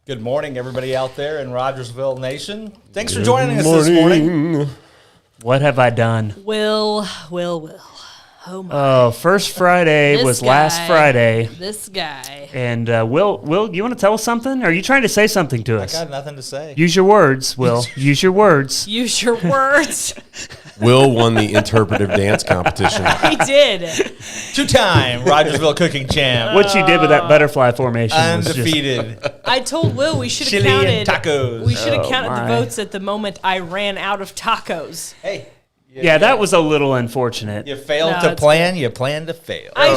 Good morning, everybody out there in Rogersville Nation. Thanks for joining us this morning. What have I done? Will. Oh, my. Oh, first Friday was last Friday. This guy. And Will, you want to tell us something? Are you trying to say something to us? I got nothing to say. Use your words, Will. Use your words. Use your words. Will won the interpretive dance competition. He did. Two-time Rogersville cooking champ. What you did with that butterfly formation Undefeated. I told Will we should have Chili counted and tacos. We should have Oh, counted my. the votes at the moment I ran out of tacos. Hey. Yeah, that was a little unfortunate. You failed No, to it's plan, you plan to fail. I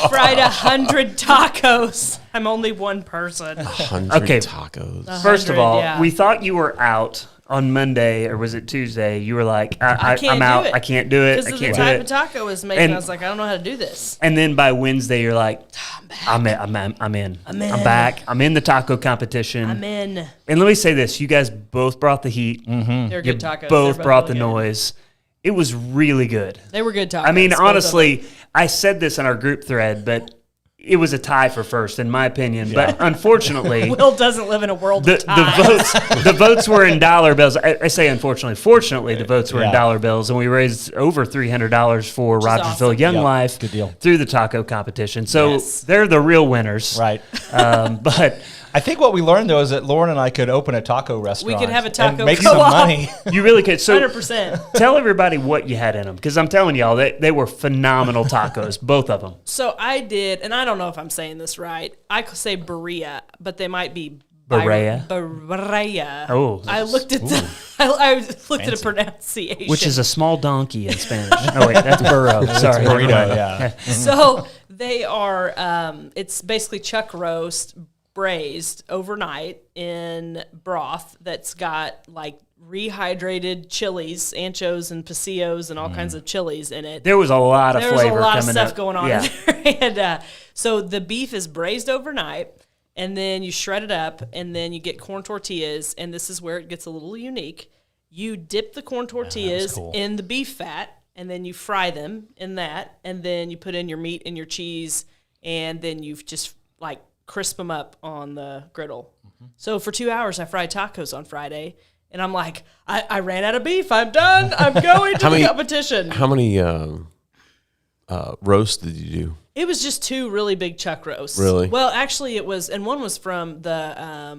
fried 100 tacos. I'm only one person. 100 Okay. tacos. First of all, yeah. we thought you were out on Monday, or was it Tuesday? You were like, I'm out. I can't do it. Because I of the can't do type it. of taco I was making, And- I was like, I don't know how to do this. And then by Wednesday, you're like, I'm in. I'm back. I'm in the taco competition. I'm in. And let me say this: you guys both brought the heat. They're You good tacos. both They're brought the really good. noise. It was really good. They were good tacos. I mean, both of honestly, them. I said this in our group thread, but it was a tie for first, in my opinion. But unfortunately, Will doesn't live in a world of ties. the votes were in dollar bills. I say unfortunately. Fortunately, the votes were in dollar bills, and we raised over $300 for Rogersville awesome. Young Yep, Life good deal. through the taco competition. So Yes. they're the real winners. Right. But I think what we learned, though, is that Lauren and I could open a taco restaurant. could have a taco and make some co-op. money. you really could. So 100%. tell everybody what you had in them, because I'm telling y'all, they were phenomenal tacos, both of them. So I did, and I don't know if I'm saying this right. I could say Berea, but they might be Berea? Berea. Oh. I looked at the. I looked at a pronunciation, Which is a small donkey in Spanish. Oh, wait, that's burro. Sorry. Burrito, yeah. So they are. It's basically chuck roast braised overnight in broth that's got like rehydrated chilies, anchos and pasillos and all kinds of chilies in it. There was a lot of There was flavor a lot of coming stuff up. going on Yeah. in there. And so the beef is braised overnight, and then you shred it up, and then you get corn tortillas, and this is where it gets a little unique. You dip the corn tortillas cool. in the beef fat, and then you fry them in that, and then you put in your meat and your cheese, and then you just like crisp them up on the griddle. So for 2 hours, I fried tacos on Friday, and I'm like, I ran out of beef. I'm done. I'm going to the competition. How many roasts did you do? It was just two really big chuck roasts. Really? Well, actually, it was, and one was from the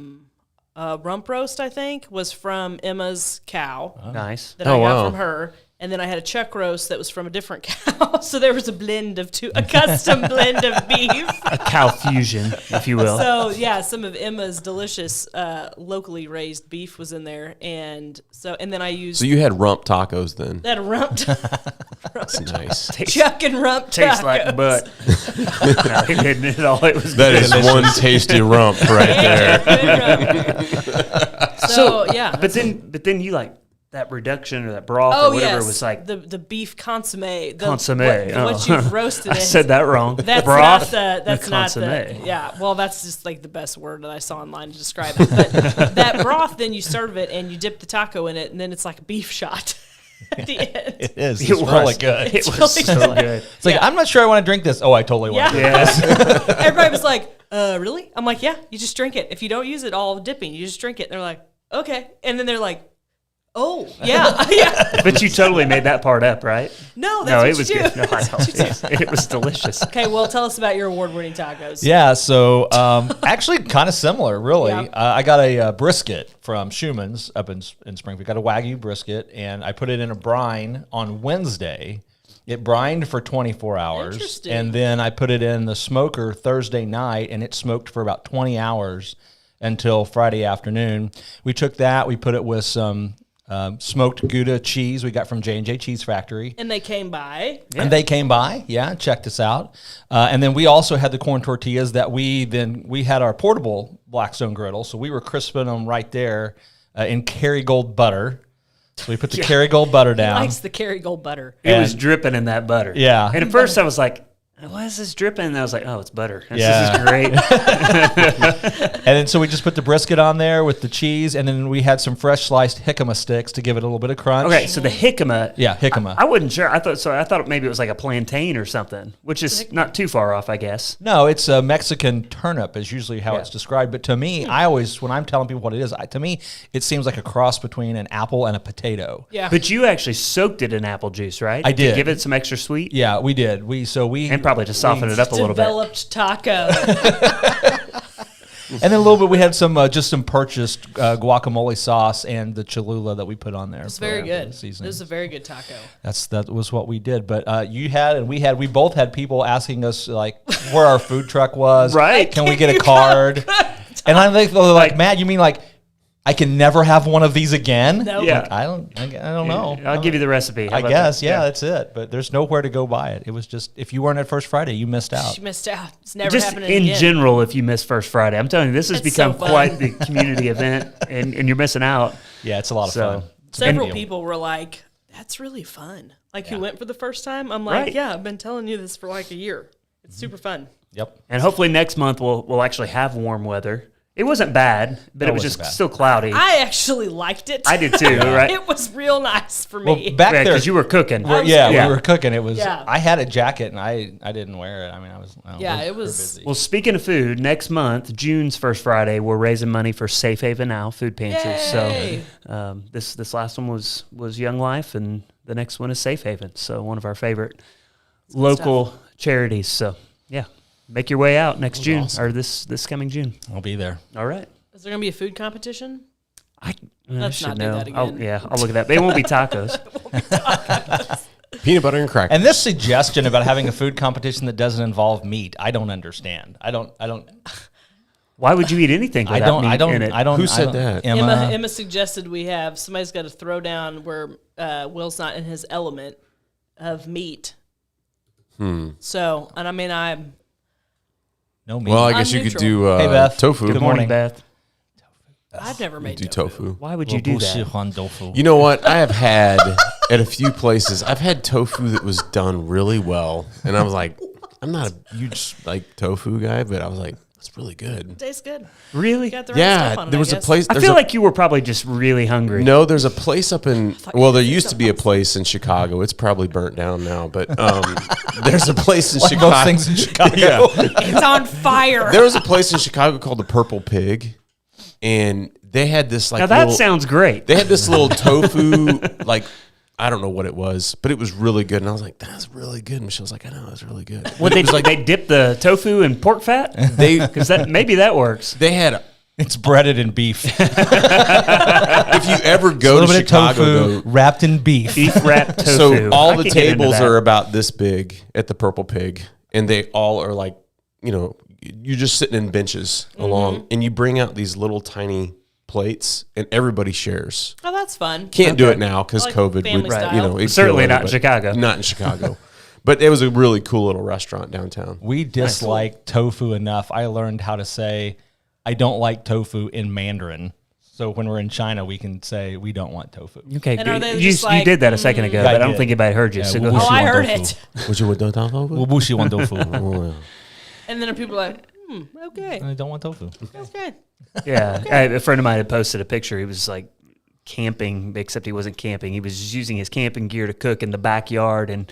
rump roast, I think, was from Emma's cow Nice. that I got wow. from her. And then I had a chuck roast that was from a different cow. So there was a blend of a custom blend of beef. A cow fusion, if you will. So yeah, some of Emma's delicious locally raised beef was in there, and then I used So you had rump tacos then. that rump That's nice. chuck and rump Tastes tacos. like butt. No, it didn't at all. It was That is one tasty rump right there. So yeah, But then you like that reduction or that broth oh or whatever yes, was like the beef consomme. consomme. What you've roasted. I said that wrong. That's broth. not the. That's the not the. consomme. Yeah. Well, that's just like the best word that I saw online to describe it. But that broth, then you serve it and you dip the taco in it, and then it's like a beef shot at the end. It is. It It's was really good. It was really so good. It's like, I'm not sure I want to drink this. Oh, I totally want to. Yes. Everybody was like, "Really?" I'm like, "Yeah, you just drink it. If you don't use it all dipping, you just drink it." And they're like, "Okay," and then they're like, "Oh, yeah, yeah." But you totally made that part up, right? No, that's No, what it was you do. good. No, I That's know. what you do. It was delicious. Okay, well, tell us about your award-winning tacos. Yeah, so actually kind of similar, really. Yeah. I got a brisket from Schumann's up in Springfield. Got a Wagyu brisket, and I put it in a brine on Wednesday. It brined for 24 hours. Interesting. And then I put it in the smoker Thursday night, and it smoked for about 20 hours until Friday afternoon. We took that, we put it with some smoked Gouda cheese we got from J&J Cheese Factory. And they came by. And they came by, checked us out. And then we also had the corn tortillas that we had our portable Blackstone griddle, so we were crisping them right there in Kerrygold butter. So we put the Kerrygold butter down. Likes the Kerrygold butter. It was dripping in that butter. Yeah. And at first I was like, Why is this dripping? And I was like, oh, it's butter. This Yeah. is great. And then so we just put the brisket on there with the cheese, and then we had some fresh sliced jicama sticks to give it a little bit of crunch. Okay, so the jicama. Yeah, jicama. I wasn't sure. I thought maybe it was like a plantain or something, which is not too far off, I guess. No, it's a Mexican turnip is usually how it's described. But to me, I always, when I'm telling people what it is, to me, it seems like a cross between an apple and a potato. Yeah. But you actually soaked it in apple juice, right? I did. To give it some extra sweet? Yeah, we did. And And probably to soften it up a little bit. Developed taco. then a little bit, we had some just some purchased guacamole sauce and the Cholula that we put on there. It's very good. It Seasoning. was a very good taco. That was what we did. But you had and we both had people asking us like where our food truck was. Right. Can we get a card? And I'm like, Matt, you mean like I can never have one of these again? Nope. Yeah. Like, I don't know. I'll give you the recipe. How I about guess, that? yeah, that's it. But there's nowhere to go buy it. It was just if you weren't at First Friday, you missed out. She missed out. It's never Just happening in again. general, if you miss First Friday, I'm telling you, this has It's so become fun. quite the community event, and you're missing out. Yeah, it's a lot of So- fun. Several people were like, "That's really fun." Like who went for the first time? I'm like, Right. "Yeah, I've been telling you this for like a year. It's super fun." Yep. And hopefully next month we'll actually have warm weather. It wasn't bad, but it was wasn't just bad. still cloudy. I actually liked it. I did too, right? It was real nice for Well, me. back there, Because you were cooking. was yeah, Yeah. we were cooking. It was. Yeah. I had a jacket and I didn't wear it. I mean, Yeah, it we're was- busy. Well, speaking of food, next month, June's First Friday, we're raising money for Safe Haven Now food pantries. Yay. So this last one was Young Life, and the next one is Safe Haven. So one of our favorite local charities. So yeah, make your way out next June or this coming June. I'll be there. All right. Is there gonna be a food competition? I Let's should not do know. that again. I'll look at that. They won't be tacos. Peanut butter and crackers. And this suggestion about having a food competition that doesn't involve meat, I don't understand. I don't. Why would you eat anything I without don't. meat I don't. in it? I don't. Who I said don't- that? Emma suggested we have somebody's got to throw down where Will's not in his element of meat. So, and I mean, I'm No meat. Well, I guess I'm you could neutral. do Hey, Beth. tofu. Good Good morning. morning, Beth. I've never made Do tofu. tofu. Why would you do that? tofu. You know what? I have had at a few places. I've had tofu that was done really well, and I was like, I'm not a huge like tofu guy, but I was like, it's really good. Tastes good. Really? Got the right stuff on Yeah, it, there I was a guess. place. I there's feel a- like you were probably just really hungry. No, there's a place up in. you Well, there said used to be a place in Chicago. It's probably burnt down now, but there's a place in Like Chicago. most things in Chicago. Yeah. It's on fire. There was a place in Chicago called the Purple Pig, and they had this like Now that little, sounds great. they had this little tofu like I don't know what it was, but it was really good. And I was like, that's really good. And Michelle's like, I know, it's really good. What they like? They dip the tofu in pork fat They because maybe that works. they had It's breaded in beef. if you ever A go little to bit of Chicago, tofu though, wrapped in beef. Beef wrapped tofu. so all I the could get into tables that. are about this big at the Purple Pig, and they all are like, you're just sitting in benches along, and you bring out these little tiny plates, and everybody shares. Oh, that's fun. Can't do it now because Like COVID family would, style. it'd Certainly kill not in everybody. Chicago. Not in Chicago. But it was a really cool little restaurant downtown. We dislike tofu enough. I learned how to say, I don't like tofu in Mandarin. So when we're in China, we can say we don't want tofu. Okay, And are good. they you just like, did that a second ago, Yeah, I but I don't did. think anybody heard you. Yeah, so we'll go wish Oh, you I want heard tofu. it. Would you want tofu? Wubushi want tofu. And then people are like, okay, I don't want tofu. okay. Yeah, a friend of mine had posted a picture. He was like camping, except he wasn't camping. He was just using his camping gear to cook in the backyard. And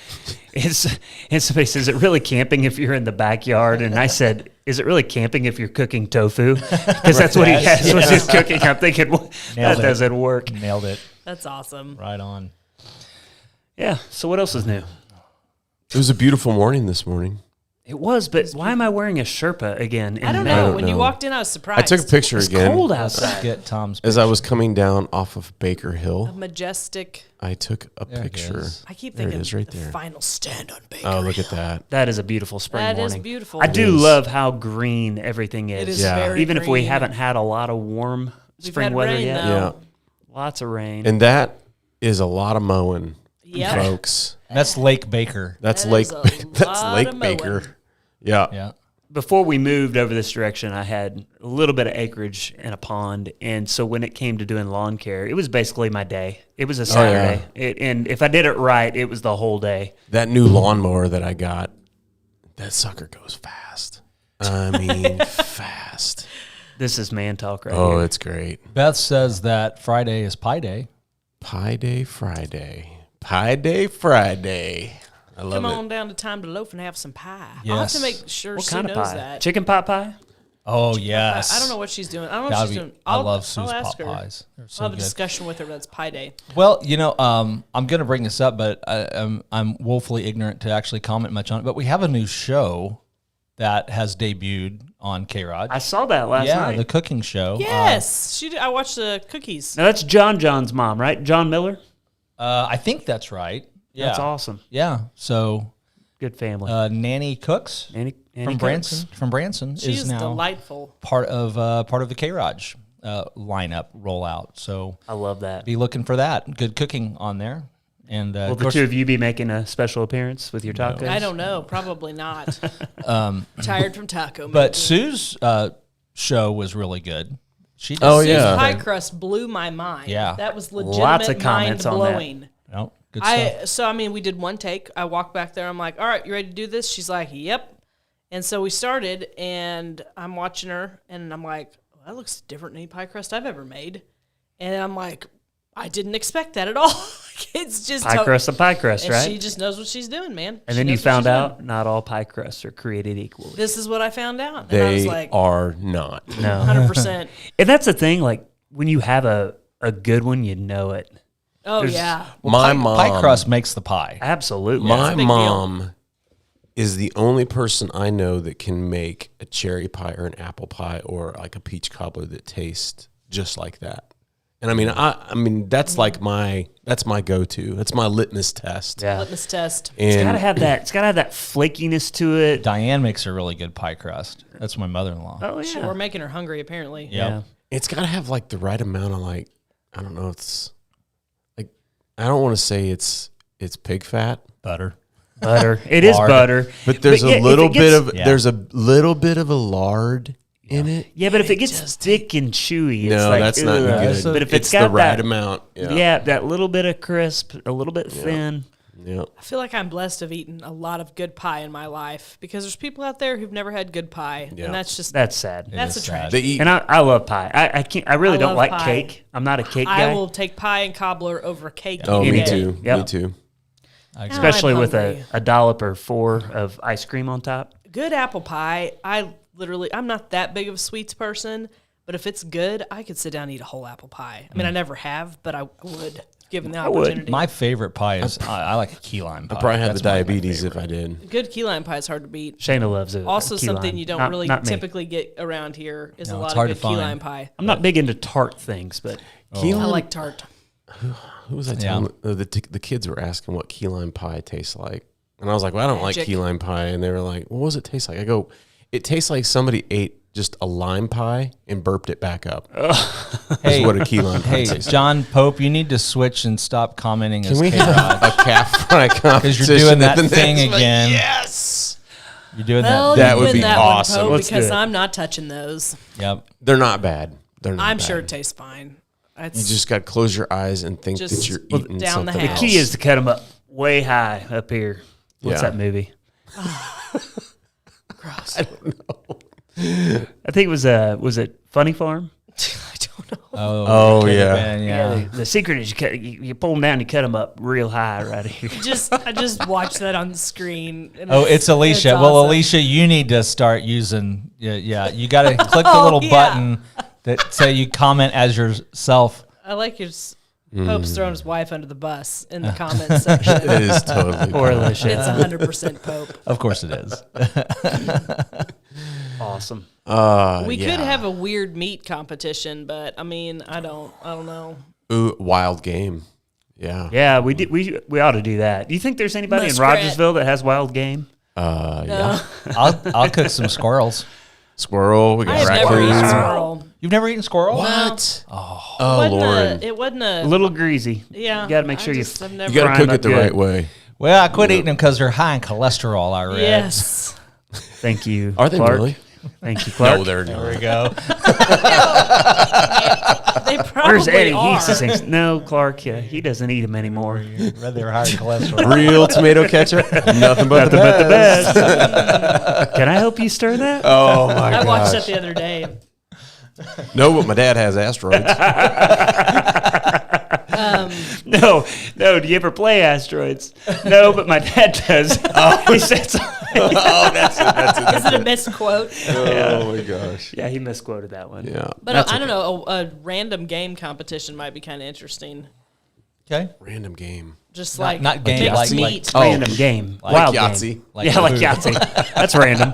somebody says, "Is it really camping if you're in the backyard?" And I said, "Is it really camping if you're cooking tofu?" Because that's what he has was his cooking. I'm thinking, well, that Nailed it. doesn't work. Nailed it. That's awesome. Right on. Yeah. So what else is new? It was a beautiful morning this morning. It was, but why am I wearing a Sherpa again? I don't May? know. don't When you know. walked in, I was I surprised. took a picture It's again cold Let's outside. get Tom's as I was coming down off of Baker Hill. Majestic. I took a There it picture. is. I keep There it thinking is, right the there. final stand on Baker. Oh, look at that. That is a beautiful spring That is morning. beautiful. I do is. love how green everything is. It is Yeah. very Even if we green. haven't had a lot of warm We've spring had weather rain, yet. though. Yeah. Lots of rain. And that is a lot of mowing, Yep. folks. That's Lake Baker. That's That Lake is a that's lot Lake of mowing. Baker. Yeah. Yeah. Before we moved over this direction, I had a little bit of acreage and a pond. And so when it came to doing lawn care, it was basically my day. It was a Saturday. And if I did it right, it was the whole day. That new lawnmower that I got, That sucker goes fast. I mean, fast. This is man talk right here. Oh, it's great. Beth says that Friday is Pie Day. Pie Day Friday. Pie Day Friday. I love Come it. on down to Time to Loaf and have some pie. I'll have Yes. to make sure What Sue kind knows of pie? that. Chicken pot pie? Oh, yes. I don't know what she's doing. I don't know what That'd she's be- doing. I love Sue's I'll pot ask her. pies. They're so I'll have a good. discussion with her. That's Pie Day. Well, I'm going to bring this up, but I'm woefully ignorant to actually comment much on it. But we have a new show that has debuted on K-ROG. I saw that last Yeah, night. the cooking show. Yes, she did. I watched the cookies. Now, that's John's mom, right? John Miller? I think that's right. Yeah. That's awesome. Yeah. So Good family. Nanny Cooks Annie from Cooks? Branson She is is now delightful. part of the K-ROG lineup rollout. So I love that. be looking for that. Good cooking on there. And Will of the course, two of you be making a special appearance with your tacos? I don't know. Probably not. Tired from taco. but making. Sue's show was really good. She just, Oh, Sue's yeah. pie crust blew my mind. Yeah. That was legitimate Lots of comments on that. mind-blowing. Oh, good stuff. We did one take. I walked back there. I'm like, all right, you ready to do this? She's like, yep. And so we started, and I'm watching her, and I'm like, well, that looks different than any pie crust I've ever made. And I'm like, I didn't expect that at all. It's just Pie crust and pie crust, and right? she just knows what she's doing, man. And She then you knows what found she's out doing. not all pie crusts are created equally. This is what I found out. And I was They like, are not. No. 100%. And that's the thing, like, when you have a good one, you know it. Oh, There's- yeah. My Pie crust makes the pie. Absolutely. My a big mom is the only person I know that can make a cherry pie or an apple pie or like a peach cobbler that tastes just like that. And I mean that's like that's my go-to. That's my litmus test. Yeah. Litmus test. It's And gotta have that. It's gotta have that flakiness to it. Diane makes a really good pie crust. That's my mother-in-law. Oh Shit, yeah. we're making her hungry, apparently. Yep. Yeah. it's got to have like the right amount of like, I don't know, it's like, I don't want to say it's pig fat, Butter. Butter. It is Lard. butter. but there's yeah, a if little it gets- Yeah. there's a little bit of a lard in it. Yeah, but if it gets thick and chewy, it's No, like, that's not ugh. good. But if it's it's got the right that, amount. Yeah. yeah, that little bit of crisp, a little bit thin. Yeah. I feel like I'm blessed to have eaten a lot of good pie in my life because there's people out there who've never had good pie, Yeah. and that's just That's sad. that's a is tragedy. sad. They eat. And I love pie. I can't. I really I don't love like pie. cake. I'm not a cake guy. I will take pie and cobbler over cake. Oh, any me day. too. Yep. Me too. especially I'm with hungry. a dollop or 4 of ice cream on top. Good apple pie. I'm not that big of a sweets person, but if it's good, I could sit down and eat a whole apple pie. I mean, I never have, but I would, given the would. opportunity. My favorite pie is I like a key lime pie. I'd probably have That's the my diabetes if favorite. I did. Good key lime pie is hard to beat. Shayna loves it. Also, key something lime. you don't Not- really not me. typically get around here is No, a lot it's of hard good to key find. lime pie. I'm not big into tart things, but Key I lime. like tart. Who was I Yeah. telling? The kids were asking what key lime pie tastes like, and I was like, "Well, I don't like Magic. key lime pie." And they were like, "What does it taste like?" I go, "It tastes like somebody ate just a lime pie and burped it back up." Hey, That's what a key lime pie hey, tastes like. John Pope, you need to switch and stop commenting Can as we K-ROG. have a calf fry competition? Because you're doing at that the thing next one? again. Yes. You're doing Well, That you would win be that awesome. one, Pope, Let's do because it. I'm not touching those. Yep. They're not bad. They're not I'm bad. sure it tastes fine. It's You just got to close your eyes and think Just that you're well, eating down the something house. the key is to cut them up way high up here. What's Yeah. that movie? gross. I think it was it Funny Farm? I don't know. Oh, it could have yeah. been, yeah. The secret is you pull them down, you cut them up real high right here. I just watched that on the screen. And Oh, it's Alicia. Well, awesome. Alicia, you need to start using. Yeah. You got to click the Oh, little yeah. button that say you comment as yourself. I like your Pope's throwing his wife under the bus in the comments section. It is totally Poor bad. Alicia. It's 100% Pope. Of course, it is. Awesome. We yeah. could have a weird meat competition, but I mean, I don't know. Ooh, wild game. Yeah. Yeah, we ought to do that. Do you think there's anybody Muskrat. in Rogersville that has wild game? Yeah. I'll cook some squirrels. Squirrel. We I got have never eaten raccoon. squirrel. You've never eaten squirrel? What? Oh, Lauren. It wasn't A a. little greasy. Yeah. You got to make sure I've never. You got to Fry 'em cook up it the good. right way. Well, I quit eating them because they're high in cholesterol, I read. Yes. Thank you. Are they Clark. really? Thank you, Clark. No, they're There not. we go. They probably Where's Eddie? are. He thinks, no, Clark, he doesn't eat them anymore. Rather higher cholesterol. Real tomato ketchup, nothing but the best. Can I help you stir that? Oh my I god! watched that the other day. No, but my dad has asteroids. No. Do you ever play Asteroids? No, but my dad does. He says, Oh, that's it. Is it a misquote? Oh my gosh! yeah, he misquoted that one. Yeah, But I don't know. A random game competition might be kind of interesting. Okay. random game. Just Not- like not game, mixed like- meat, Random game. Like Wild Yahtzee. game. Like yeah, like food. Yahtzee. That's random.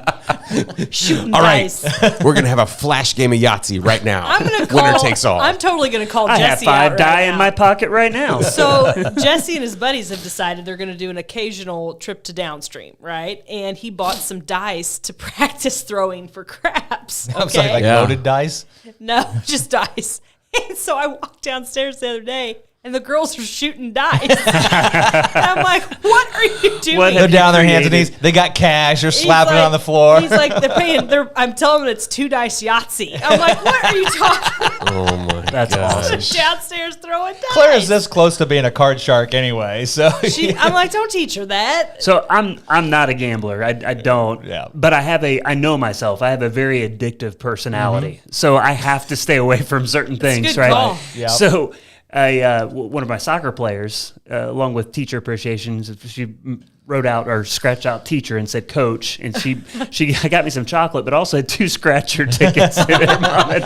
shooting All right. dice. We're gonna have a flash game of Yahtzee right now. I'm gonna call. Winner takes all. I'm totally gonna call I have Jesse 5 out die right in now. my pocket right now. So Jesse and his buddies have decided they're going to do an occasional trip to downstream, right? And he bought some dice to practice throwing for craps. I'm sorry, Okay, like Yeah. loaded dice. no, just dice. And so I walked downstairs the other day, and the girls are shooting dice. And I'm like, "What are you doing?" What They're have down on their you hands and knees. created? They got cash. They're He's slapping it like- on the floor. He's like, they're paying. I'm telling them it's 2 dice Yahtzee. I'm like, what are you talking about? Oh my That's awesome. Downstairs throwing dice. Claire is this close to being a card shark anyway, so I'm like, don't teach her that. So I'm not a gambler. I don't. Yeah. But I know myself. I have a very addictive personality. So I have to stay away from certain things, good right? call. Yeah. So one of my soccer players, along with teacher appreciations, she wrote out or scratched out teacher and said coach, and she got me some chocolate, but also had 2 scratcher tickets in her mind.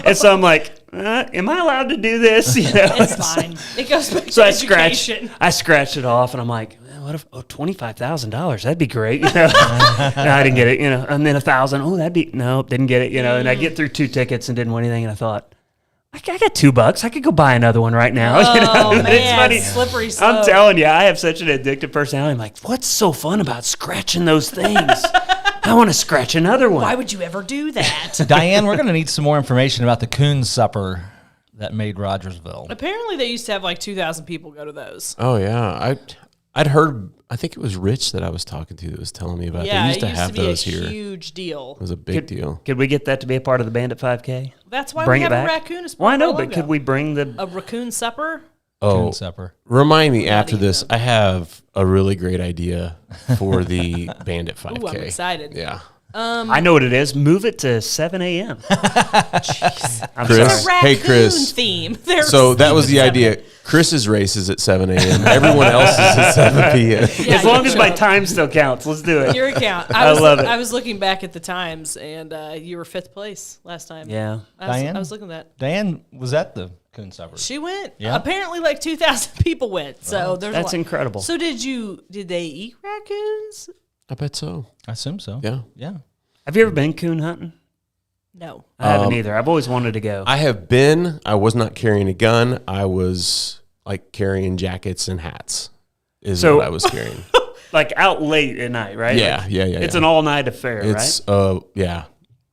And so I'm like, am I allowed to do this? You know? It's fine. It goes back So to I scratched education. it off, and I'm like, what if $25,000? That'd be great. You know? No, I didn't get it. You know, and then 1,000. Oh, that'd be didn't get it. You know, and I get through 2 tickets and didn't win anything, and I thought, I got $2. I could go buy another one right now. Oh, you know? man, It's funny. slippery slope. I'm telling you, I have such an addictive personality. I'm like, what's so fun about scratching those things? I want to scratch another one. Why would you ever do that? Diane, we're going to need some more information about the coon supper that made Rogersville. Apparently, they used to have like 2,000 people go to those. Oh yeah, I'd heard. I think it was Rich that I was talking to that was telling me about. Yeah, They used it to used have to be those a here. It huge deal. was a big deal. Could we get that to be a part of the Bandit 5K? That's why Bring we it have a back? raccoon as part Well, I of know, our but logo. could we bring the A raccoon supper? Oh, Coon supper. remind me after this. I have a really great idea for the Bandit 5K. Ooh, I'm excited. Yeah, I know what it is. Move it to 7 a.m. I'm Chris. It's a sorry. raccoon Hey, Chris. theme. so that was the idea. Chris's race is at 7 a.m. Everyone else is at 7 p.m. Yeah, As long you as my show. time still counts, let's do it. Your account. I love it. I was looking back at the times, and you were 5th place last time. Yeah. Diane? I was looking at that. Diane was at the coon supper. She went. Yeah. Apparently, like 2,000 people went. So there's That's a lot. incredible. So did they eat raccoons? I bet so. I assume so. Yeah. Yeah. Have you ever been coon hunting? No. I haven't either. I've always wanted to go. I have been. I was not carrying a gun. I was like carrying jackets and hats. Is So- what I was carrying. Like out late at night, right? Yeah, Like, yeah. It's yeah. an all-night affair, It's right?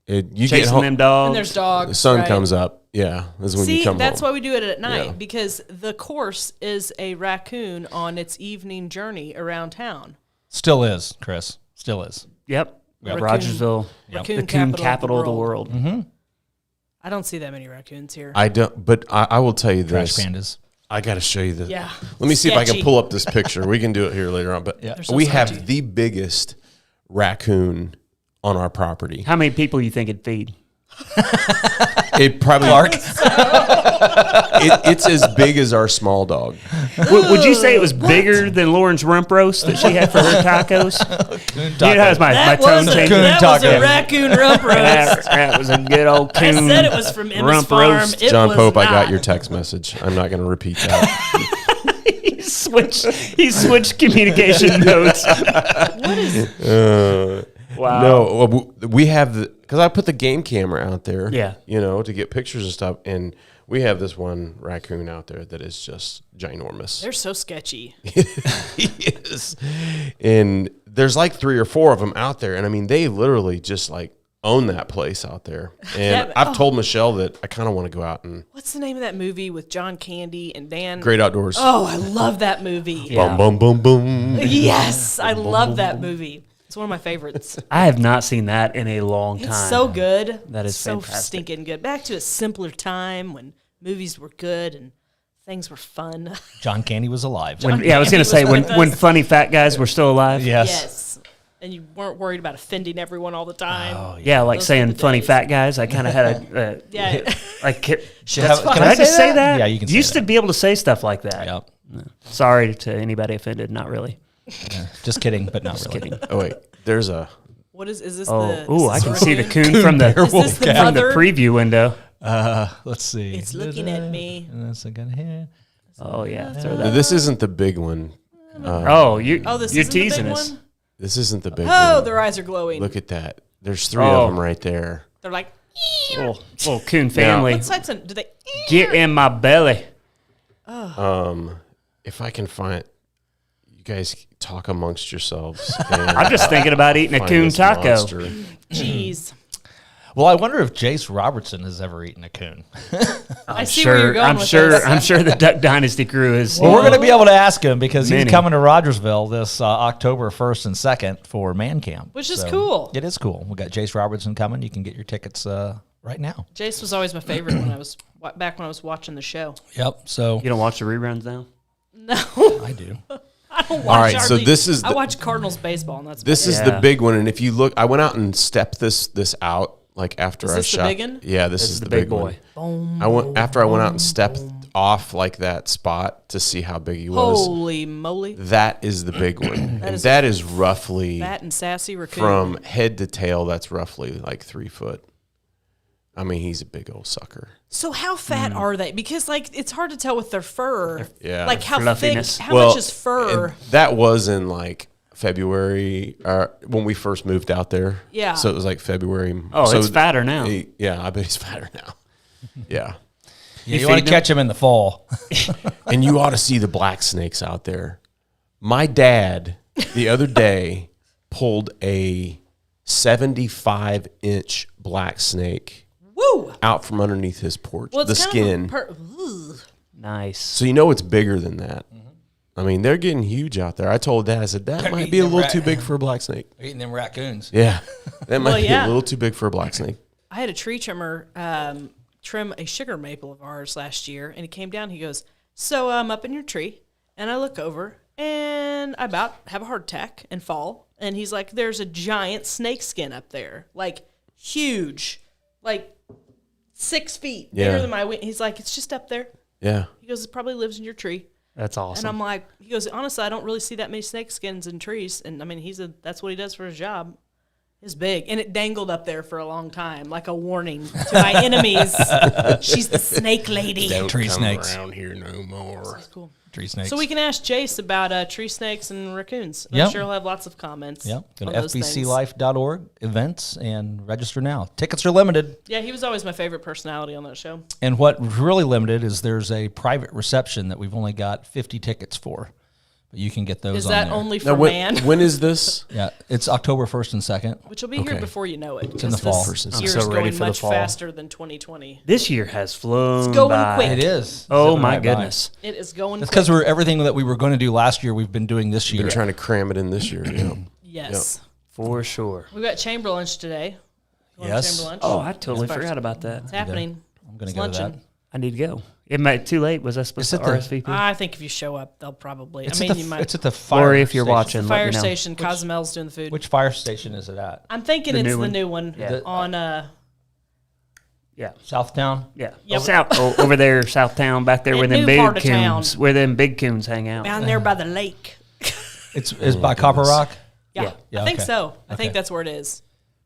You get Chasing home. them dogs. And there's dogs. The sun right? comes up. Yeah, this is when you See, come that's home. why we do it at night Yeah. because the course is a raccoon on its evening journey around town. Still is, Chris. Still is. Yep. Raccoon- Rogersville, Raccoon the coon capital capital of the world. I don't see that many raccoons here. I don't, but I will tell you Trash this. pandas. I got to show you this. Yeah. Let me see if I can Sketchy. pull up this picture. We can do it here later on. But Yeah. so we sketchy. have the biggest raccoon on our property. How many people you think it'd feed? It probably it's as big as our small dog. Would you say it was bigger than Lauren's rump roast that she had for her tacos? You know, how's my That tone was a, changing? that was a taco. raccoon rump roast. That was a good old I coon. said it was from Emma's rump farm. roast. It John was Pope, I got not. your text message. I'm not going to repeat that. He switched communication modes. Wow. No, we have because I put the game camera out there. Yeah. You know, to get pictures and stuff, and we have this one raccoon out there that is just ginormous. They're so sketchy. Yes. And there's like 3 or 4 of them out there, and I mean they literally just like own that place out there. And Yeah, I've told Michelle that I kind of want to go out and What's the name of that movie with John Candy and Dan? Great Outdoors. Oh, I love that movie. Yeah. Boom, boom, boom, boom. Yes, I love that movie. It's one of my favorites. I have not seen that in a long time. It's so good. That is so fantastic. stinking good. Back to a simpler time when movies were good and things were fun. John Candy was alive. I was going to say, Candy was when with us. funny fat guys were still alive. Yes. Yes. And you weren't worried about offending everyone all the time. Oh, Yeah, like Those were saying the funny days. fat guys. I kind of had a Yeah. like. Can That's fine. I just say that? Yeah, you can say Used that. to be able to say stuff like that. Yep. Sorry to anybody offended. Not really. Just kidding, but not really. Kidding. Oh wait, there's a. What is this? Oh, the? ooh, I is can this see the raccoon? coon from the Is this the from the mother? preview window. Let's see. It's looking at me. And that's a good hair. Oh yeah, throw that. This isn't the big one. Oh, you're This you're isn't the big teasing us. one? This isn't the big Oh, one. their eyes are glowing. Look at that. There's 3 Oh. of them right there. They're like, Little coon family. what types of, do they? Get in my belly. If I can find, you guys talk amongst yourselves. And I'm just thinking about eating a find coon this taco. monster. Jeez. Well, I wonder if Jace Robertson has ever eaten a coon. I see where you're going I'm with sure. this. I'm sure the Duck Dynasty crew is. Well, we're going to be able to ask him because he's Many. coming to Rogersville this October 1st and 2nd for Man Camp. Which is So, cool. It is cool. We got Jace Robertson coming. You can get your tickets right now. Jace was always my favorite when I was back when I was watching the show. Yep. So You don't watch the reruns now? No, I do. I don't watch. All right, so hardly- this is I the- watch Cardinals baseball, and that's This is Yeah. the big one. And if you look, I went out and stepped this out like after Is I this the shot. big one? Yeah, this is the the big big boy. one. I went after I went out and stepped off like that spot to see how big he was. Holy moly! That is the big one. And that is roughly Fat and sassy raccoon. from head to tail. That's roughly like 3 foot. I mean, he's a big old sucker. So how fat are they? Because like it's hard to tell with their fur. Yeah. Like how Fluffiness. thick? How much is fur? and that was in like February when we first moved out there. Yeah. So it was like February. Oh, so it's fatter now. Yeah, I bet he's fatter now. Yeah. You want feed to catch him in the fall. And you ought to see the black snakes out there. My dad the other day pulled a 75-inch black snake Woo! out from underneath his porch. Well, the it's skin. Ugh. Nice. So you know it's bigger than that. I mean, they're getting huge out there. I told Dad, I said, that might be a little too big for a black snake. Eating them raccoons. Yeah. That might Well, be yeah. a little too big for a black snake. I had a tree trimmer trim a sugar maple of ours last year, and he came down. He goes, "So I'm up in your tree," and I look over, and I about have a heart attack and fall. And he's like, "There's a giant snake skin up there, like huge, like 6 feet bigger Yeah. than my wing." He's like, "It's just up there." Yeah. He goes, "It probably lives in your tree." That's awesome. And I'm like, he goes, "Honestly, I don't really see that many snake skins in trees." And I mean, that's what he does for his job. It's big, and it dangled up there for a long time, like a warning to my enemies. She's the snake lady. Don't Tree come snakes. around here no more. That's cool. Tree snakes. So we can ask Jace about tree snakes and raccoons. I'm Yep. sure he'll have lots of comments. Yep. Go on to those things. fbclife.org, events, and register now. Tickets are limited. Yeah, he was always my favorite personality on that show. And what really limited is there's a private reception that we've only got 50 tickets for. But you can get those Is on that there. only Now, for man? when is this? Yeah, it's October 1st and 2nd. Which will be here Okay. before you know it. in the fall. This I'm year's so ready going for the much fall. faster than 2020. This year has flown going by. quick. It is. Oh Zipping my right by. goodness. It is going It's quick. because everything that we were going to do last year, we've been doing this year. Been trying to cram it in this year. Yeah. Yes. For sure. We got chamber lunch today. You want Yes. chamber lunch? Oh, I totally It's forgot about that. It's happening. I'm going It's to go to that. luncheon. I need to go. It might too late. Was I supposed Is to it the- RSVP? I think if you show up, they'll probably. It's, I mean, at you the, might. it's at the fire Lori, if you're station. watching, let Fire me know. station. Cozumel's doing the food. Which fire station is it at? I'm thinking The it's new the one? new one Yeah. on. Yeah. Southtown? Yeah. Yep. South over there, Southtown, back there where That them new part big of town. coons, where them big coons hang out. down there by the lake. It's by Copper Rock? Yeah, Yeah, I think okay. so. I think Okay. that's where it is.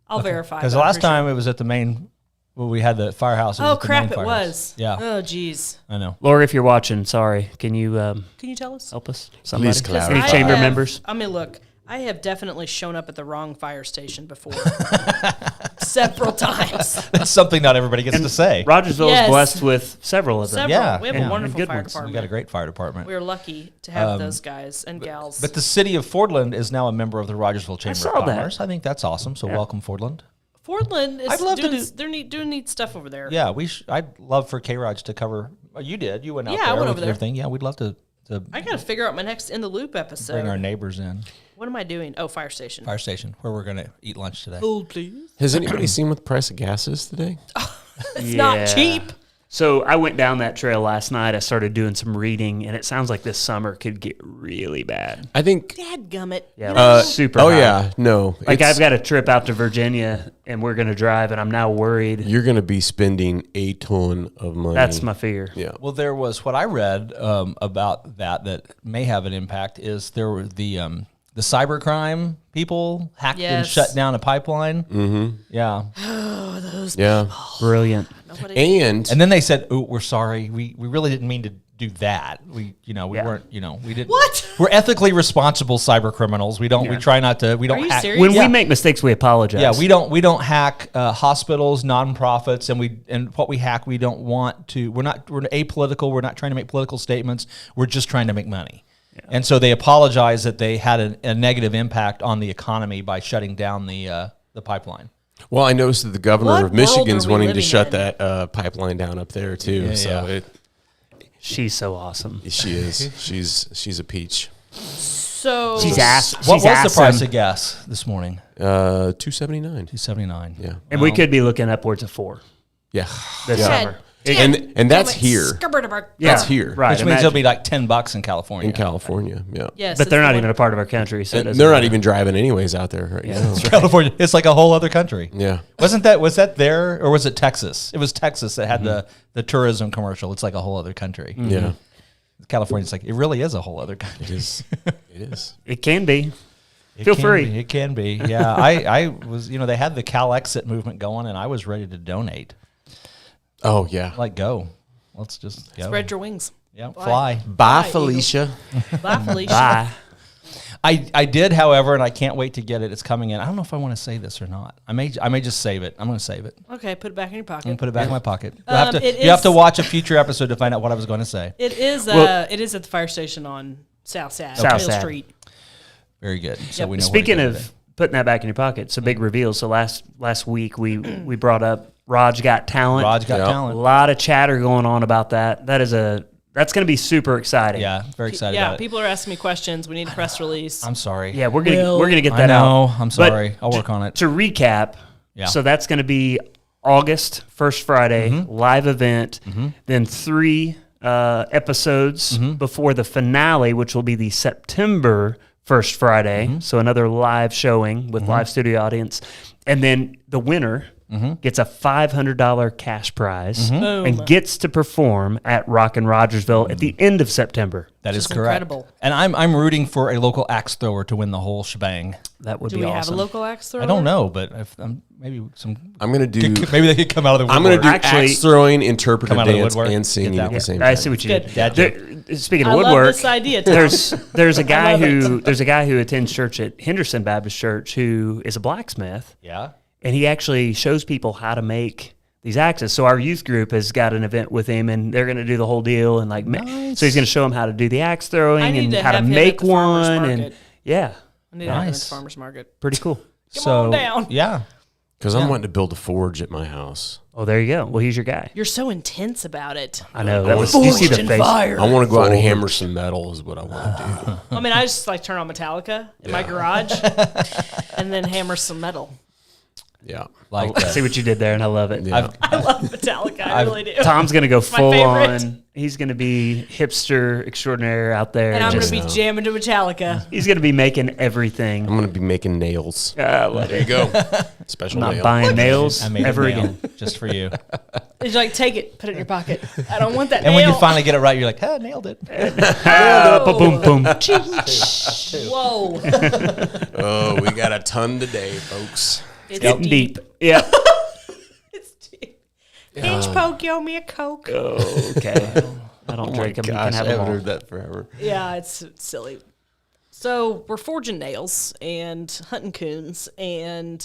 I'll verify. Because the but I'm last pretty sure. time it was at the main, well, we had the firehouse. It was Oh at the crap! main It firehouse. was. Yeah, Oh geez. I know. Lori, if you're watching, sorry. Can you Can you tell us? help us? Somebody? Please clarify. Any I chamber have- members? I mean, look. I have definitely shown up at the wrong fire station before, several times. That's something not everybody gets to say. Rogersville Yes. is blessed with several of them. Several. Yeah, we have yeah. a wonderful Good fire ones. We department. got a great fire department. We're lucky to have those guys and gals. But the city of Fordland is now a member of the Rogersville Chamber saw of that. Commerce. I think that's awesome. So welcome, Fordland. Fordland is I'd love to doing, do- they're doing neat stuff over there. Yeah, I'd love for K-ROG to cover. Oh, you did. You went out Yeah, I there went with over there. everything. Yeah, we'd love to to I got to figure out my next In the Loop episode. bring our neighbors in. What am I doing? Oh, fire station. Fire station, where we're going to eat lunch today. Hold, please. Has anybody seen what the price of gas is today? It's not cheap. So I went down that trail last night. I started doing some reading, and it sounds like this summer could get really bad. I think. Dadgummit. Yeah, like super high. Yeah, no. Like I've got a trip out to Virginia, and we're going to drive, and I'm now worried. You're going to be spending a ton of money. That's my fear. Yeah. Well, there was what I read about that may have an impact is there were the cybercrime people hacked and shut down a pipeline. Mm-hmm. Yeah. Oh, those Brilliant. And then they said, "Oh, we're sorry. We really didn't mean to do that. We weren't. We didn't. What? We're ethically responsible cyber criminals. We don't. We try not to. We don't Are you hack. serious? When we make mistakes, we apologize. Yeah, we don't hack hospitals, nonprofits, and what we hack, we don't want to. We're apolitical. We're not trying to make political statements. We're just trying to make money." Yeah. And so they apologize that they had a negative impact on the economy by shutting down the pipeline. well, I noticed that the governor What of Michigan's world are we wanting to living shut in? that pipeline down up there too. Yeah, so yeah. She's so awesome. She is. She's a peach. So She's ass. What She's was the awesome. price of gas this morning? $2.79. $2.79. Yeah. And we could be looking upwards of 4 Yeah. this Yeah. summer. And that's here. Yeah, That's here. right? Which means imagine. it'll be like $10 in California. In California. Yeah. Yes, But it's they're the not one- even a part of our country, so it And doesn't they're not matter. even driving anyways out there right now. California. It's like a whole other country. Yeah. Was that there or was it Texas? It was Texas that had the tourism commercial. It's like a whole other country. Yeah. California's like, it really is a whole other country. It is. It is. It can be. It Feel can free. be. It can be. Yeah. I was, they had the Cal Exit movement going and I was ready to donate. Oh yeah. Like, go. Let's just go. Spread your wings. Yeah. Fly. Bye, Bye, Felicia. Bye, Felicia. Bye. I did, however, and I can't wait to get it. It's coming in. I don't know if I want to say this or not. I may just save it. I'm going to save it. Okay, put it back in your pocket. And put it back in my pocket. It You have is- to watch a future episode to find out what I was going to say. It is. Well- It is at the fire station on South Sad, South Mill Sad. Street. Very good. So Yep. we know. Speaking where to go of today. putting that back in your pocket, so big reveal. So last week we brought up Raj Got Talent. Raj got Yeah. A talent. lot of chatter going on about that. That's going to be super exciting. Yeah, very excited Yeah, about it. people are asking me questions. We need a press release. I'm sorry. Yeah, we're Will- gonna get I that know. out. I'm But sorry. I'll work on it. To recap, Yeah. so that's going to be August, first Friday, live event, then 3 episodes before the finale, which will be the September first Friday. So another live showing with live studio audience. And then the winner gets a $500 cash prize Boom. and gets to perform at Rock and Rogersville at the end of September. That is is correct. incredible. And I'm rooting for a local axe thrower to win the whole shebang. That would Do be we awesome. have a local axe thrower? I don't know, but if maybe some I'm gonna do. maybe they could come out of the woodwork. I'm gonna do Actually- axe throwing, interpretive Come out of the dance, woodwork. and singing Get that at the one. same I time. see what you Good. did. Dad joke. Speaking of I woodwork, love this idea, Tom. there's a guy love who attends church at Henderson Baptist Church who is a blacksmith, Yeah. and he actually shows people how to make these axes. So our youth group has got an event with him, and they're going to do the whole deal, and so he's going to show them how to do the axe throwing I need and to how to have him at make the farmer's one, and market. yeah, I need to have it at Nice. the farmer's market. pretty cool. So on down. yeah. Because I'm wanting to build a forge at my house. Oh, there you go. Well, he's your guy. You're so intense about it. I know that was. You see the Forged in face. fire. I want to go out and hammer some metal. Is what I want to do. I mean, I just like turn on Metallica in my garage and then hammer some metal. Yeah. Like I see what you did there, and I love it. Yeah. I love Metallica. I really do. Tom's gonna go my full favorite. on. He's gonna be hipster extraordinaire out there. And I'm going just- to be jamming to Metallica. He's gonna be making everything. I'm gonna be making nails. There you go. Special I'm not nail. buying nails I made ever a nail again. just for you. He's like, take it, put it in your pocket. I don't want that And when nail. you finally get it right, you're like, nailed it. Boom, boom. Whoa. Oh, we got a ton today, folks. It's Getting deep. Yeah. It's deep. Pinch poke, yo, me a Coke. Okay. I don't drink them. You can Gosh, have I them haven't all. heard that forever. Yeah, it's silly. So we're forging nails and hunting coons, and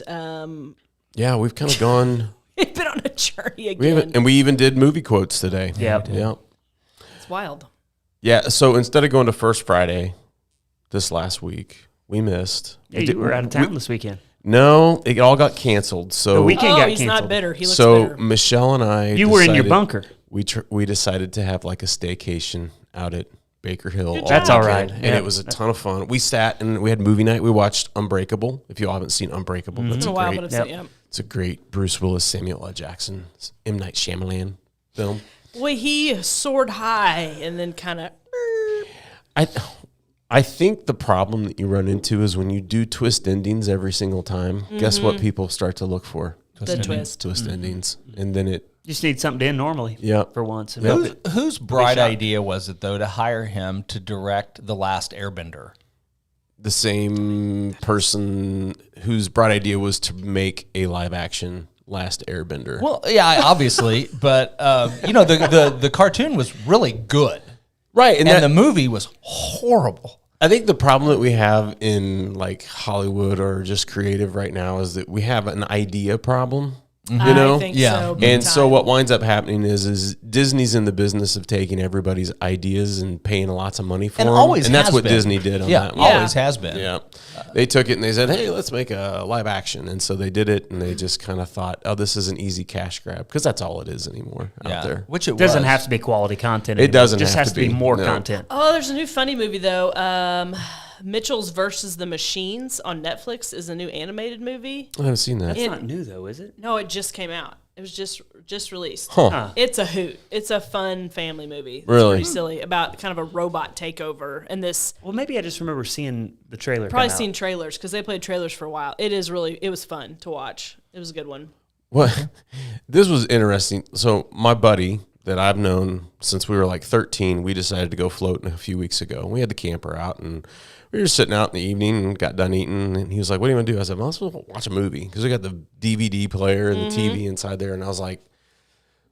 Yeah, we've kind of gone. we've been on a journey We again. we even did movie quotes today. Yep. Yeah. It's wild. Yeah. So instead of going to First Friday this last week, we missed. Yeah, you were out of town this weekend. No, it all got canceled. So The weekend Oh, got he's canceled. not bitter. He looks so bitter. Michelle and I You were in your decided- bunker. We decided to have like a staycation out at Baker Hill. That's all right. And Yeah. it was a ton of fun. We sat and we had movie night. We watched Unbreakable. If you all haven't seen Unbreakable, that's It's a a while, great, but I've seen, yeah. it's a great Bruce Willis, Samuel L. Jackson, M. Night Shyamalan film. Boy, he soared high and then kind of. I think the problem that you run into is when you do twist endings every single time, guess what people start to look for? The twist. Twist endings. And then it, You just need something to end normally. Yeah. For once. Whose bright shot. idea was it, though, to hire him to direct The Last Airbender? the same person whose bright idea was to make a live action Last Airbender. Well, yeah, obviously, but the cartoon was really good, right. and the movie was horrible. I think the problem that we have in like Hollywood or just creative right now is that we have an idea problem. You know? I think Yeah. so. big And so time. what winds up happening is Disney's in the business of taking everybody's ideas and paying lots of money for And them. always and that's has what been. Disney did on Yeah, that one. always has been. Yeah. They took it and they said, hey, let's make a live action. And so they did it and they just kind of thought, oh, this is an easy cash grab because that's all it is anymore out there. Which it doesn't was. have to be quality content. It anymore. doesn't It just have has to to be be. more No. content. Oh, there's a new funny movie though. Mitchell's versus the Machines on Netflix is a new animated movie. I haven't seen that. It's not new though, is it? No, it just came out. It was just released. Huh. It's a hoot. It's a fun family movie. It's Really? pretty silly about kind of a robot takeover and this. Well, maybe I just remember seeing the trailer. Probably come out. seen trailers because they played trailers for a while. It was fun to watch. It was a good one. Well, this was interesting. So my buddy that I've known since we were like 13, we decided to go floating a few weeks ago. We had the camper out and we were sitting out in the evening and got done eating. And he was like, what do you want to do? I said, well, let's watch a movie because we got the DVD player and the TV inside there. And I was like,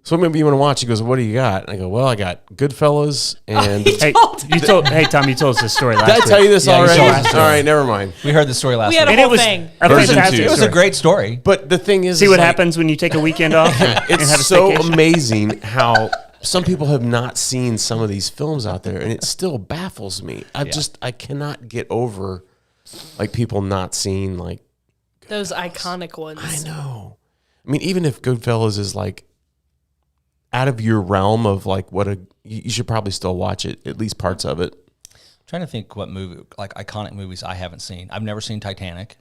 so what movie you want to watch? He goes, what do you got? And I go, well, I got Goodfellas and... Hey, Tom, you told us this story last Did I week. tell you this Yeah, you already? told us. All right, never mind. We heard the story last We had week. a And whole it was thing. a Version fantastic two. It was a story. great story. But the thing is... See is what like, happens when you take a weekend off and have a It's so staycation? amazing how some people have not seen some of these films out there, and it still baffles me. I cannot get over like people not seeing like Those iconic ones. I know. I mean, even if Goodfellas is like out of your realm of like you should probably still watch it, at least parts of it. Trying to think what movie, like iconic movies I haven't seen. I've never seen Titanic.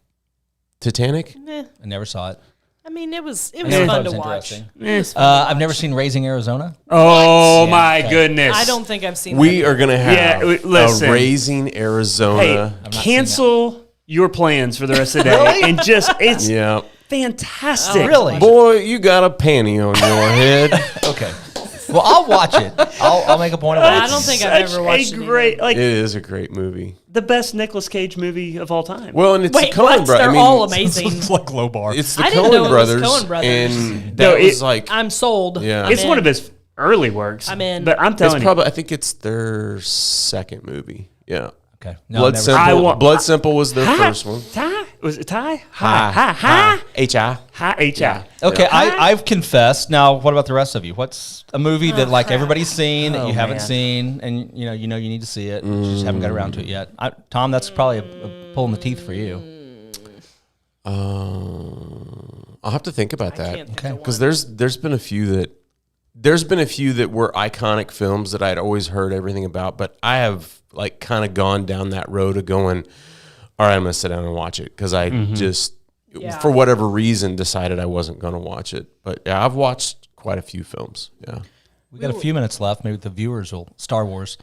Titanic? Eh, I never saw it. I mean, it was I never fun thought to it was watch. interesting. Eh. I've never seen Raising Arizona. Oh Yeah, my okay. goodness! I don't think I've seen We that. are going to have listen. a Raising Arizona. Hey, not seen cancel your plans for the rest of the day and just—it's Yeah. fantastic. Oh, really? Boy, you got a panty on your head. Okay. Well, I'll watch it. I'll make a point of I watching. don't think I've Such ever watched a it great, either. like It is a great movie. the best Nicolas Cage movie of all time. Well, and it's Wait, the Coen what? brothers. They're I mean, all amazing. It's like low bar. It's the I didn't know Coen it was brothers, Coen brothers. and No, that it- was like I'm sold. Yeah. I'm it's in. one of his early works. I'm in. But I'm it's telling you, probably. I think it's their second movie. Yeah. Okay. No, Blood never Simple. seen it. Blood Simple was their first one. Ty? Was it Ty? Hi. H-I. Okay, Yeah. I've confessed. Now, what about the rest of you? What's a movie that like everybody's seen that Oh, you haven't man. seen, and you need to see it, you just haven't got around to it yet? Tom, that's probably a pull in the teeth for you. I'll have to think about that can't think of because one. there's been a few that were iconic films that I'd always heard everything about, but I have like kind of gone down that road of going, all right, I'm gonna sit down and watch it because I just Yeah. for whatever reason decided I wasn't gonna watch it. But yeah, I've watched quite a few films. Yeah. We got a few minutes left. Maybe the viewers will Star Wars.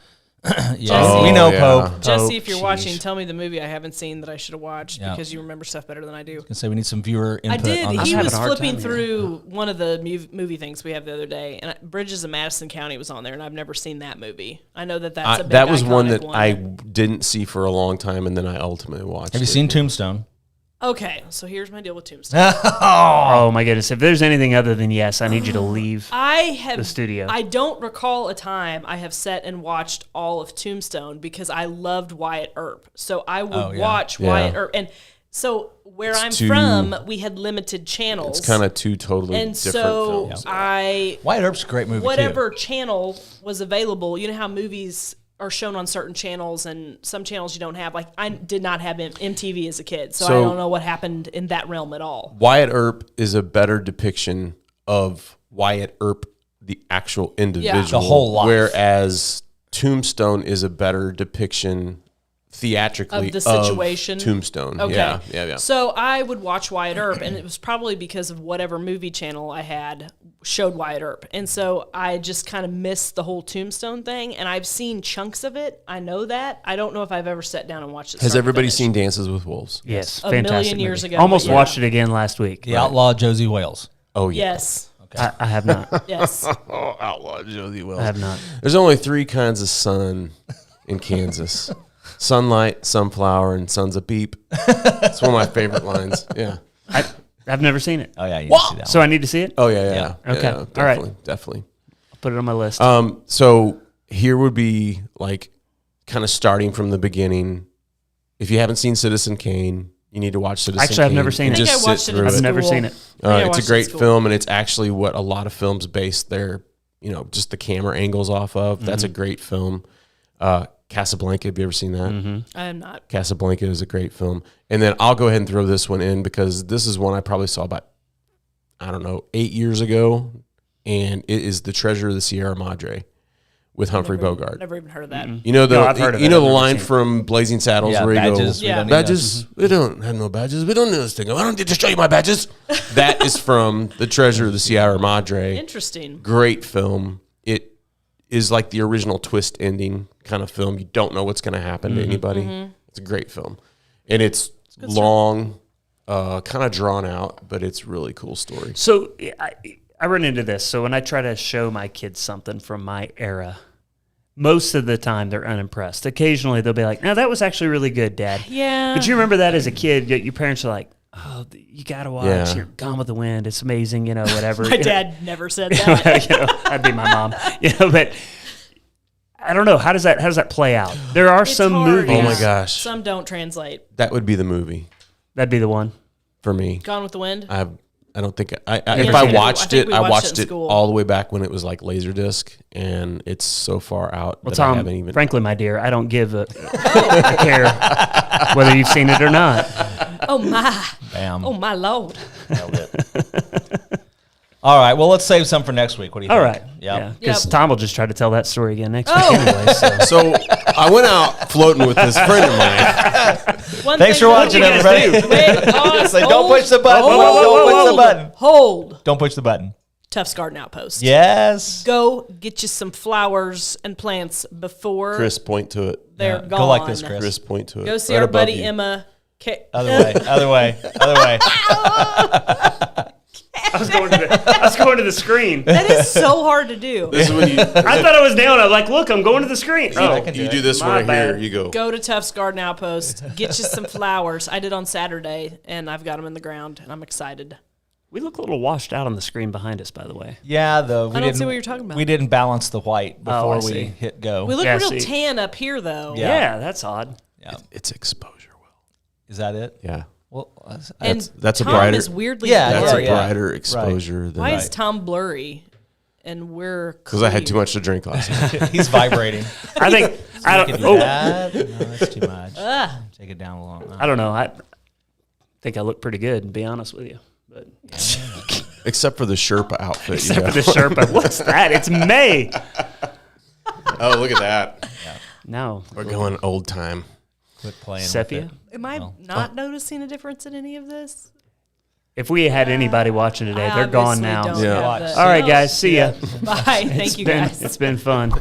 Yeah, Jesse. we know yeah. Pope. Jesse, if you're sheesh. watching, tell me the movie I haven't seen that I should have watched Yeah. because you remember stuff better than I do. And say we need some viewer I input did. on He this. having was a hard flipping time here. through one of the movie things we have the other day, and Bridges of Madison County was on there, and I've never seen that movie. I know that's a big that was one iconic that I didn't see for a long time, and then I ultimately watched. Have you it. seen Tombstone? Okay, so here's my deal with Tombstone. Oh my goodness! If there's anything other than yes, I need you to leave. I have The studio. I don't recall a time I have sat and watched all of Tombstone because I loved Wyatt Earp. So I would Oh, yeah. watch Yeah. Wyatt Earp, and so where I'm too- from, we had limited channels. It's kind of two totally and different so films. Wyatt Earp's a great movie whatever channel was available, you know how movies are shown on certain channels and some channels you don't have. Like I did not have MTV as a kid, so I So- don't know what happened in that realm at all. Wyatt Earp is a better depiction of Wyatt Earp, the actual individual. The whole life. Whereas Tombstone is a better depiction theatrically Of the situation? Tombstone. Okay. Yeah. So I would watch Wyatt Earp, and it was probably because of whatever movie channel I had showed Wyatt Earp. And so I just kind of missed the whole Tombstone thing, and I've seen chunks of it. I know that. I don't know if I've ever sat down and watched it. Has start to everybody finish. seen Dances with Wolves? Yes, A fantastic million years movie. ago, Almost but yeah. watched it again last week. The Outlaw Josie Wales. Oh, yeah. Yes. I have not. Yes. Oh, Outlaw Josie Wells. I have not. There's only 3 kinds of sun in Kansas. Sunlight, sunflower, and sun's a beep. It's one of my favorite lines. Yeah. I've never seen it. Oh yeah, you see that So I need to see it? Oh, yeah. Okay. Yeah, All right. definitely, definitely. I'll put it on my list. So here would be like kind of starting from the beginning. If you haven't seen Citizen Kane, you need to watch Citizen Kane. Actually, I've never seen and it. I think just I watched sit it in through I've never school. seen it. I think I It's a watched it great at school. film, and it's actually what a lot of films base their, just the camera angles off of. That's a great film. Casablanca, have you ever seen that? I am not. Casablanca is a great film. And then I'll go ahead and throw this one in because this is one I probably saw about, 8 years ago. And it is The Treasure of the Sierra Madre with Humphrey Bogart. Never even heard of that. You know No, I've heard of it. the I've never line seen it. from Blazing Saddles Yeah, where he badges. goes, We Yeah. don't need those. badges? We don't have no badges. We don't need this thing. I don't need to show you my badges. That is from The Treasure of the Sierra Madre. Interesting. Great film. It is like the original twist ending kind of film. You don't know what's going to happen to anybody. It's a great film. And it's long, kind of drawn out, but it's really cool story. So I run into this. So when I try to show my kids something from my era, most of the time they're unimpressed. Occasionally they'll be like, "No, that was actually really good, Dad." Yeah. But you remember that as a kid, yet your parents are like, "Oh, you got to watch. Yeah. You're Gone with the Wind. It's amazing, whatever." My dad never said that. That'd be my mom. But I don't know. How does that play out? There are It's some hard, movies. Oh my gosh. Some don't translate. That would be the movie That'd be the one. for me. Gone with the Wind. I don't think if never I seen it. watched I think it, we I watched watched it in it school. all the way back when it was like Laserdisc, and it's so far out Well, that I Tom, haven't even. frankly, my dear, I don't give a care whether you've seen it or not. Oh my. Bam. Oh my Lord. Nailed it. All right. Well, let's save some for next week. What do you All think? right. Yeah. Because Yep. Tom will just try to tell that story again next week Oh. anyway. So. So I went out floating with this friend of mine. One Thanks thing for that- watching, you guys everybody. Wait, pause, Say, don't hold, push the button. hold, Don't push the button. Hold. Don't push the button. Tufts Garden Outpost. Yes. Go get you some flowers and plants before Chris, point to it. they're Yeah, gone. go like this, Chris. Chris, point to it. Go see Right our above buddy you. Emma. Other way. Other way. Other way. I was going to the screen. That is so hard to do. This is when you, I thought I was down. I was like, look, I'm going to the screen. I Oh, can you do this My one right bad. here. You go. Go to Tufts Garden Outpost. Get you some flowers. I did on Saturday, and I've got them in the ground, and I'm excited. we look a little washed out on the screen behind us, by the way. Yeah. We I don't didn't- see what you're talking about. We didn't balance the white before I we see. hit go. We look Yeah, real see. tan up here, though. Yeah. Yeah, that's odd. Yeah. It's exposure, Will. Is that it? Yeah. Well, And That's a Tom brighter- is weirdly Yeah, That's blurry. a brighter exposure than Why is Tom blurry? And we're because I had too much to drink last night. he's vibrating. I think I Can don't. do Oh, that? No, that's too much. Take it down a little. I don't know. I think I look pretty good, to be honest with you. But Except for the Sherpa outfit. except you for the got. Sherpa. What's that? It's May. Oh, look at that. No. We're going old time. Quit playing. with Sepia. it. Am I not noticing a difference in any of this? If we had anybody watching today, I they're gone obviously now. don't Yeah. have Watch. that. All right, guys. See ya. Bye. Thank you, guys. It's been fun.